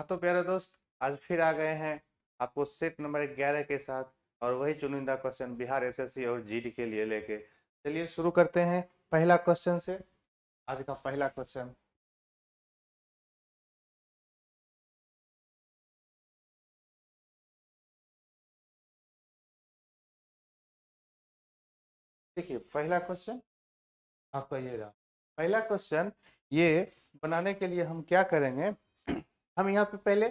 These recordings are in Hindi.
हाँ तो प्यारे दोस्त, आज फिर आ गए हैं आपको सेट नंबर 11 के साथ और वही चुनिंदा क्वेश्चन बिहार एसएससी और जीडी के लिए लेके। चलिए शुरू करते हैं पहला क्वेश्चन से। आज का पहला क्वेश्चन देखिए। पहला क्वेश्चन आपका ये रहा। पहला क्वेश्चन ये बनाने के लिए हम क्या करेंगे, हम यहाँ पे पहले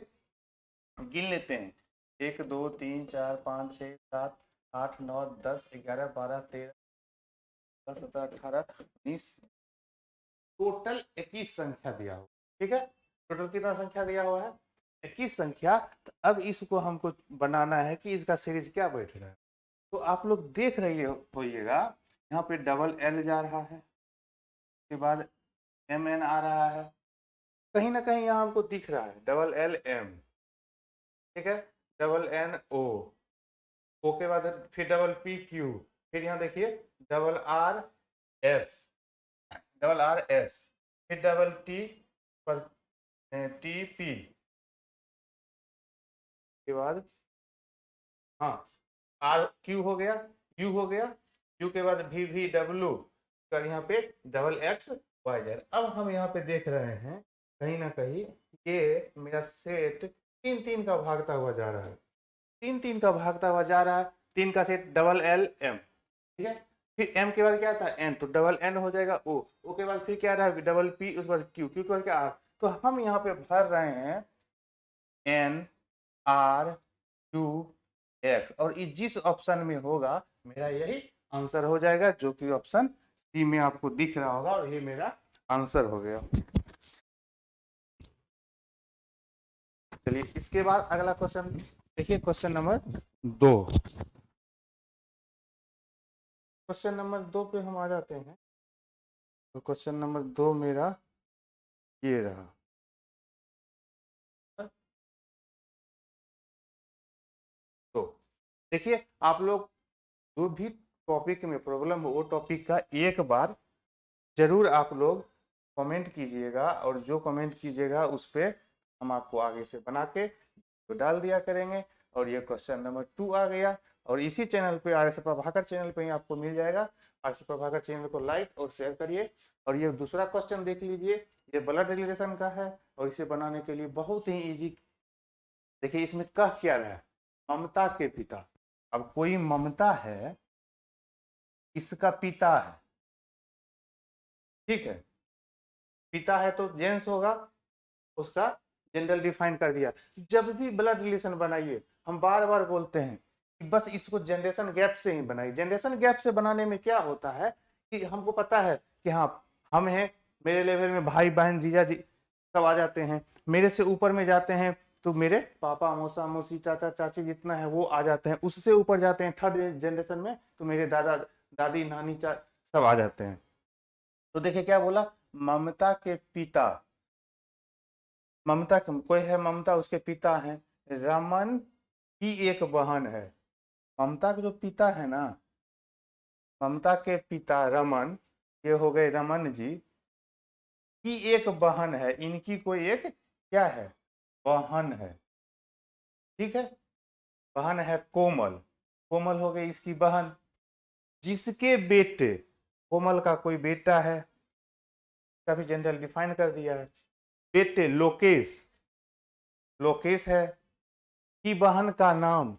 गिन लेते हैं। 1 2 3 4 5 6 7 8 9 10 11 12 13 14 17 18 19। टोटल 21 संख्या दिया हुआ, ठीक है। टोटल कितना संख्या दिया हुआ है? 21 संख्या। तो अब इसको हमको बनाना है कि इसका सीरीज क्या बैठ रहा है। तो आप लोग देख रही होइएगा, यहाँ पे डबल एल जा रहा है, उसके बाद एम एन आ रहा है, कहीं ना कहीं यहाँ हमको दिख रहा है डबल एल एम, ठीक है। डबल एन ओ, ओ के बाद फिर डबल पी क्यू, फिर यहाँ देखिए double R S, double R S, फिर डबल टी पर टी पी के बाद हाँ आर क्यू हो गया, यू हो गया, यू के बाद वी वी डब्ल्यू, और यहाँ पे डबल एक्स वाई जेड। अब हम यहाँ पे देख रहे हैं कहीं ना कहीं ये मेरा सेट तीन तीन का भागता हुआ जा रहा है, तीन तीन का भागता हुआ जा रहा है। तीन का सेट डबल एल एम, ठीक है। फिर एम के बाद क्या था? एन, तो डबल एन हो जाएगा ओ, ओ के बाद फिर क्या रहा? डबल पी, उसके बाद क्यू, क्यू के बाद क्या आर। तो हम यहाँ पे भर रहे हैं एन आर क्यू एक्स, और ये जिस ऑप्शन में होगा मेरा यही आंसर हो जाएगा, जो कि ऑप्शन सी में आपको दिख रहा होगा, और ये मेरा आंसर हो गया। चलिए इसके बाद अगला क्वेश्चन देखिए, क्वेश्चन नंबर 2। क्वेश्चन नंबर 2 पे हम आ जाते हैं। तो क्वेश्चन नंबर 2 मेरा ये रहा। तो देखिए, आप लोग जो भी टॉपिक में प्रॉब्लम हो वो टॉपिक का एक बार जरूर आप लोग कमेंट कीजिएगा, और जो कमेंट कीजिएगा उस पर हम आपको आगे से बना के तो डाल दिया करेंगे। और ये क्वेश्चन नंबर 2 आ गया, और इसी चैनल पे आर एस प्रभाकर चैनल पे ही आपको मिल जाएगा। आर एस प्रभाकर चैनल को लाइक और शेयर करिए। और ये दूसरा क्वेश्चन देख लीजिए, ये ब्लड रिलेशन का है, और इसे बनाने के लिए बहुत ही इजी। देखिए इसमें कह क्या रहा है, ममता के पिता। अब कोई ममता है, इसका पिता है, ठीक है। पिता है तो जेंट्स होगा, उसका जेंडर डिफाइन कर दिया। जब भी ब्लड रिलेशन बनाइए, हम बार बार बोलते हैं कि बस इसको जनरेशन गैप से ही बनाइए। जनरेशन गैप से बनाने में क्या होता है कि हमको पता है कि हाँ हम हैं, मेरे लेवल में भाई बहन जीजा जी सब आ जाते हैं, मेरे से ऊपर में जाते हैं तो मेरे पापा मौसा मौसी चाचा चाची जितना है वो आ जाते हैं, उससे ऊपर जाते हैं थर्ड जनरेशन में तो मेरे दादा दादी नानी सब आ जाते हैं। तो देखिए क्या बोला, ममता के पिता, ममता कोई है, ममता उसके पिता हैं, रमन की एक बहन है। ममता के जो पिता है ना, ममता के पिता रमन, ये हो गए रमन जी की एक बहन है, इनकी कोई एक क्या है? बहन है, ठीक है। बहन है कोमल, कोमल हो गई इसकी बहन, जिसके बेटे, कोमल का कोई बेटा है, इसका भी जेंडर डिफाइन कर दिया है। बेटे लोकेश, लोकेश है, की बहन का नाम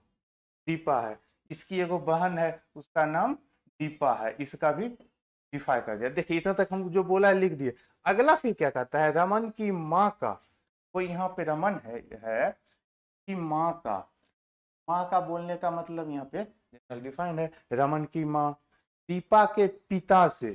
दीपा है, इसकी एगो बहन है उसका नाम दीपा है, इसका भी डिफाइन कर दिया। देखिए इतना तक हम जो बोला है लिख दिए। अगला फिर क्या कहता है, रमन की माँ का, कोई यहाँ पे रमन है कि माँ का बोलने का मतलब यहाँ पे डिफाइंड है, रमन की माँ। दीपा के पिता से,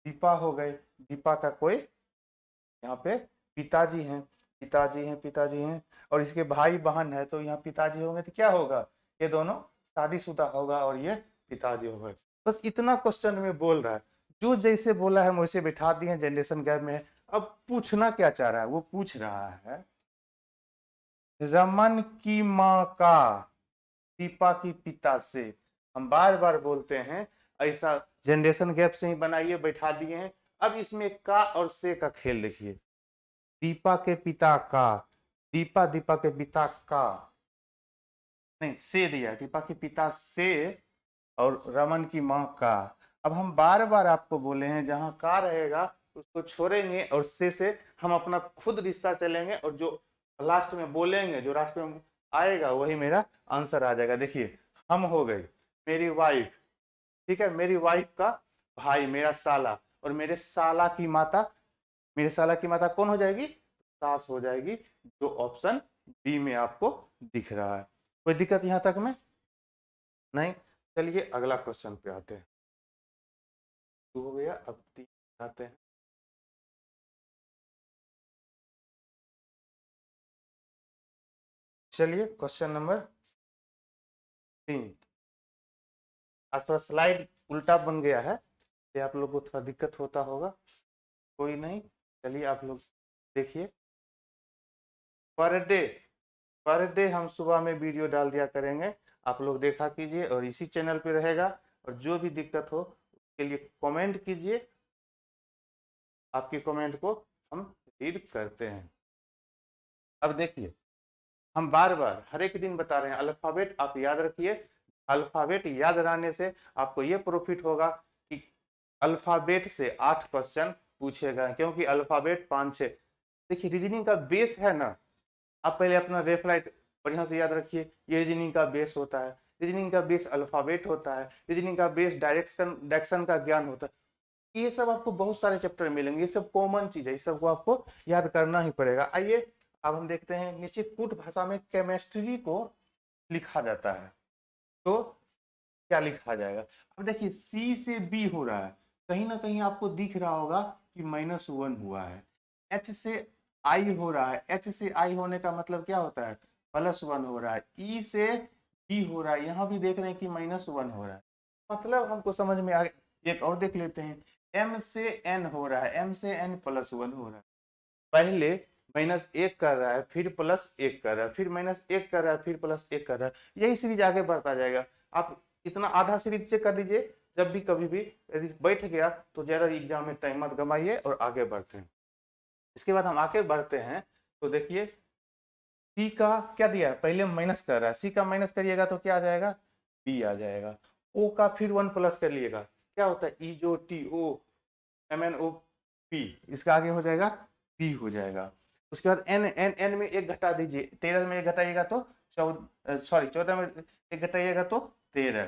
दीपा हो गए, दीपा का कोई यहाँ पे पिताजी हैं, पिताजी हैं, पिताजी हैं, और इसके भाई बहन है तो यहाँ पिताजी होंगे तो क्या होगा, ये दोनों शादीशुदा होगा और ये पिताजी होगा। बस इतना क्वेश्चन में बोल रहा है, जो जैसे बोला है वैसे बैठा दिए जनरेशन गैप में। अब पूछना क्या चाह रहा है, वो पूछ रहा है रमन की माँ का दीपा की पिता से। हम बार बार बोलते हैं ऐसा जनरेशन गैप से ही बनाइए, बैठा दिए हैं। अब इसमें का और से का खेल देखिए, दीपा के पिता का, दीपा, दीपा के पिता का, नहीं से दिया, दीपा के पिता से और रमन की माँ का। अब हम बार बार आपको बोले हैं जहां का रहेगा उसको छोड़ेंगे और से हम अपना खुद रिश्ता चलेंगे और जो लास्ट में बोलेंगे, जो लास्ट में आएगा वही मेरा आंसर आ जाएगा। देखिए हम हो गए, मेरी वाइफ, ठीक है, मेरी वाइफ का भाई मेरा साला, और मेरे साला की माता, मेरे साला की माता कौन हो जाएगी? सास हो जाएगी, जो ऑप्शन बी में आपको दिख रहा है। कोई दिक्कत यहां तक में? नहीं। चलिए अगला क्वेश्चन पे आते हैं। टू हो गया, अब तीन आते हैं। चलिए क्वेश्चन नंबर 3। आज थोड़ा स्लाइड उल्टा बन गया है, ये आप लोग को थोड़ा दिक्कत होता होगा, कोई नहीं। चलिए आप लोग देखिए, पर डे, पर डे हम सुबह में वीडियो डाल दिया करेंगे, आप लोग देखा कीजिए और इसी चैनल पे रहेगा। और जो भी दिक्कत हो उसके लिए कमेंट कीजिए, आपकी कमेंट को हम रीड करते हैं। अब देखिए, हम बार बार हर एक दिन बता रहे हैं अल्फाबेट आप याद रखिए। अल्फाबेट याद रहने से आपको ये प्रॉफिट होगा कि अल्फाबेट से 8 क्वेश्चन पूछेगा, क्योंकि अल्फाबेट 5-6। देखिए रीजनिंग का बेस है ना, आप पहले अपना रेफलाइट बढ़िया से याद रखिए, ये रीजनिंग का बेस होता है। रीजनिंग का बेस अल्फाबेट होता है, रीजनिंग का बेस डायरेक्शन का ज्ञान होता है। ये सब आपको बहुत सारे चैप्टर मिलेंगे, ये सब कॉमन चीज है, इस सबको आपको याद करना ही पड़ेगा। आइए अब हम देखते हैं, निश्चित कूट भाषा में केमिस्ट्री को लिखा जाता है, तो क्या लिखा जाएगा? अब देखिए सी से बी हो रहा है, कहीं ना कहीं आपको दिख रहा होगा कि -1 हुआ है। एच से आई हो रहा है, एच से आई होने का मतलब क्या होता है? +1 हो रहा है। ई से डी हो रहा है, यहाँ भी देख रहे हैं कि -1 हो रहा है, मतलब हमको समझ में आ गया। एक और देख लेते हैं, एम से एन हो रहा है, एम से एन +1 हो रहा है। पहले -1 कर रहा है, फिर +1 कर रहा है, फिर -1 कर रहा है, फिर +1 कर रहा है, यही सीरीज आगे बढ़ता जाएगा। आप इतना आधा सीरीज चेक कर लीजिए, जब भी कभी भी यदि बैठ गया तो ज्यादा एग्जाम में टाइम मत गवाइए और आगे बढ़ते हैं। इसके बाद हम आगे बढ़ते हैं, तो देखिए सी का क्या दिया है, पहले माइनस कर रहा है, सी का माइनस करिएगा तो क्या आ जाएगा? बी आ जाएगा। ओ का फिर 1 प्लस कर लिएगा, क्या होता है? ई जो T O M N O P, इसका आगे हो जाएगा पी हो जाएगा। उसके बाद एन, एन एन में एक घटा दीजिए, 13 में एक घटाइएगा तो 14, सॉरी 14 में एक घटाइएगा तो 13,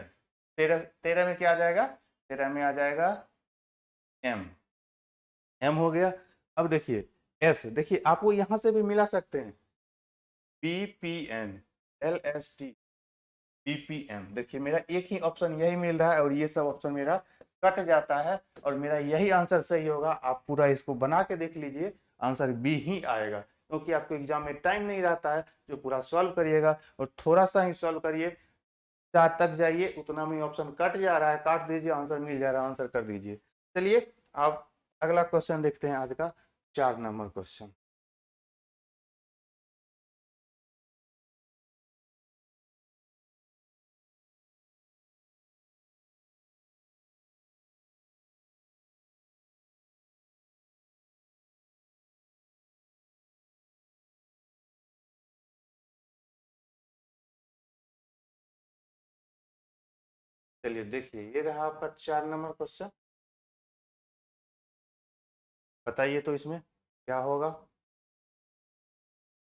13 में क्या आ जाएगा? 13 में आ जाएगा एम, एम हो गया। अब देखिए एस, देखिए आप वो यहां से भी मिला सकते हैं, B P N, L S T, BPM. देखिए मेरा एक ही ऑप्शन यही मिल रहा है और ये सब ऑप्शन मेरा कट जाता है और मेरा यही आंसर सही होगा। आप पूरा इसको बना के देख लीजिए, आंसर बी ही आएगा, क्योंकि आपको एग्जाम में टाइम नहीं रहता है जो पूरा सॉल्व करिएगा, और थोड़ा सा ही सॉल्व करिए, चार तक जाइए उतना में ऑप्शन कट जा रहा है, काट दीजिए आंसर मिल जा रहा है, आंसर कर दीजिए। चलिए आप अगला क्वेश्चन देखते हैं, आज का 4 नंबर क्वेश्चन। चलिए देखिए ये रहा आपका 4 नंबर क्वेश्चन, बताइए तो इसमें क्या होगा।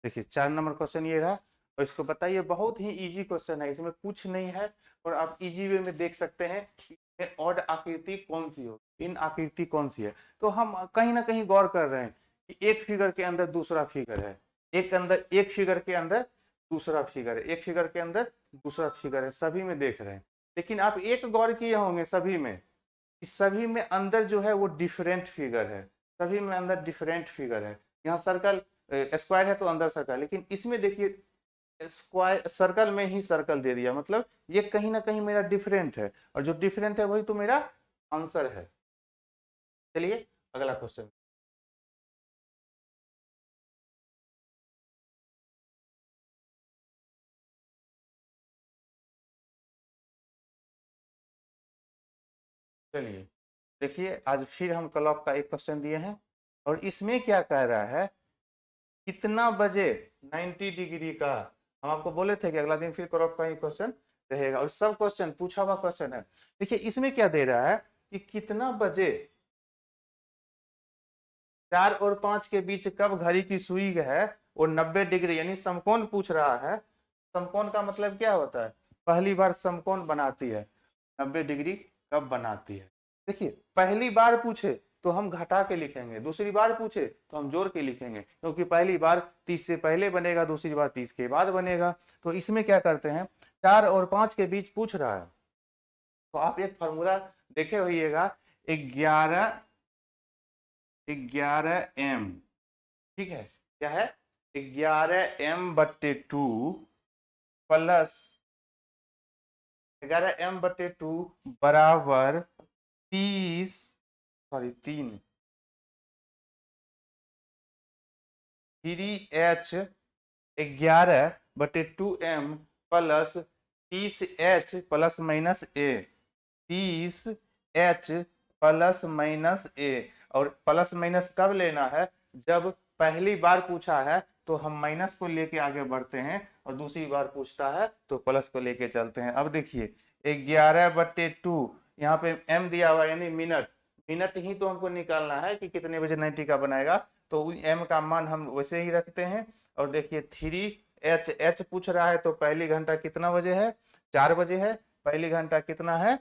देखिए 4 नंबर क्वेश्चन ये रहा, और इसको बताइए, बहुत ही इजी क्वेश्चन है, इसमें कुछ नहीं है, और आप इजी वे में देख सकते हैं कि ऑड आकृति कौन सी हो, इन आकृति कौन सी है। तो हम कहीं ना कहीं गौर कर रहे हैं कि एक फिगर के अंदर दूसरा फिगर है, एक फिगर के अंदर दूसरा फिगर है, एक फिगर के अंदर दूसरा फिगर है, सभी में देख रहे हैं। लेकिन आप एक गौर किए होंगे सभी में, कि सभी में अंदर जो है वो डिफरेंट फिगर है, सभी में अंदर डिफरेंट फिगर है। यहाँ सर्कल स्क्वायर है तो अंदर सर्कल, लेकिन इसमें देखिए स्क्वायर सर्कल में ही सर्कल दे दिया, मतलब ये कहीं ना कहीं मेरा डिफरेंट है, और जो डिफरेंट है वही तो मेरा आंसर है। चलिए अगला क्वेश्चन। चलिए देखिए आज फिर हम क्लॉक का एक क्वेश्चन दिए हैं, और इसमें क्या कह रहा है, कितना बजे 90 डिग्री का, हम आपको बोले थे कि अगला दिन फिर क्रॉप का ही क्वेश्चन रहेगा और सब क्वेश्चन पूछा हुआ क्वेश्चन है। देखिए इसमें क्या दे रहा है कि कितना बजे 4 और 5 के बीच कब घड़ी की सुई है वो 90 डिग्री, यानी समकोण पूछ रहा है। समकोण का मतलब क्या होता है, पहली बार समकोण बनाती है 90 डिग्री कब बनाती है। देखिए पहली बार पूछे तो हम घटा के लिखेंगे, दूसरी बार पूछे तो हम जोड़ के लिखेंगे, क्योंकि पहली बार 30 से पहले बनेगा, दूसरी बार 30 के बाद बनेगा। तो इसमें क्या करते हैं, 4 और 5 के बीच पूछ रहा है तो आप एक फॉर्मूला देखे होइएगा, 11m, ठीक है, क्या है 11m/2 प्लस 11m/2 बराबर 3 3h 11/2m plus 30h plus minus A, 30h plus minus A. और प्लस माइनस कब लेना है, जब पहली बार पूछा है तो हम माइनस को लेके आगे बढ़ते हैं और दूसरी बार पूछता है तो प्लस को लेके चलते हैं। अब देखिए 11/2, यहाँ पे m दिया हुआ यानी मिनट, मिनट ही तो हमको निकालना है कि कितने बजे 90 का बनाएगा, तो m का मान हम वैसे ही रखते हैं। और देखिए 3h पूछ रहा है तो पहली घंटा कितना बजे है, 4 बजे है, पहली घंटा कितना है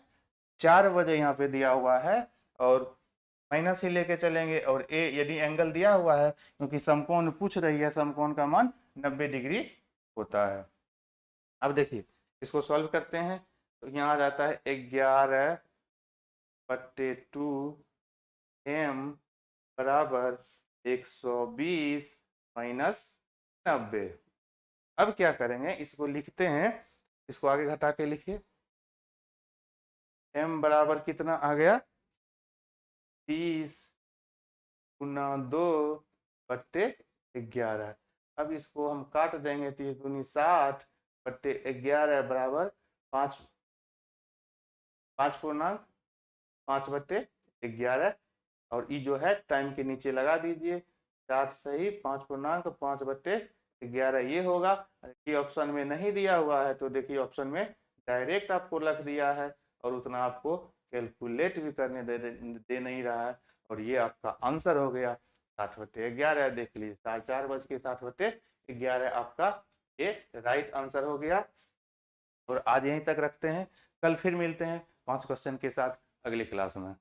4 बजे यहाँ पे दिया हुआ है, और माइनस ही लेके चलेंगे। और ए यदि एंगल दिया हुआ है क्योंकि समकोण पूछ रही है, समकोण का मान 90 डिग्री होता है। अब देखिए इसको सॉल्व करते हैं तो यहाँ आ जाता है 11/2 m बराबर 120 माइनस 90। अब क्या करेंगे, इसको लिखते हैं, इसको आगे घटा के लिखिए, m बराबर कितना आ गया 30 गुना 2/11। अब इसको हम काट देंगे, 30 दूनी 60/11 बराबर 5 पूर्णांक 5/11। और ई जो है टाइम के नीचे लगा दीजिए, 4 सही 5 पूर्णांक 5/11 ये होगा। ये ऑप्शन में नहीं दिया हुआ है तो देखिए ऑप्शन में डायरेक्ट आपको रख दिया है और उतना आपको कैलकुलेट भी करने दे नहीं रहा है, और ये आपका आंसर हो गया 60/11। देख लीजिए 4:60/11 आपका ये राइट आंसर हो गया। और आज यहीं तक रखते हैं, कल फिर मिलते हैं 5 क्वेश्चन के साथ अगली क्लास में।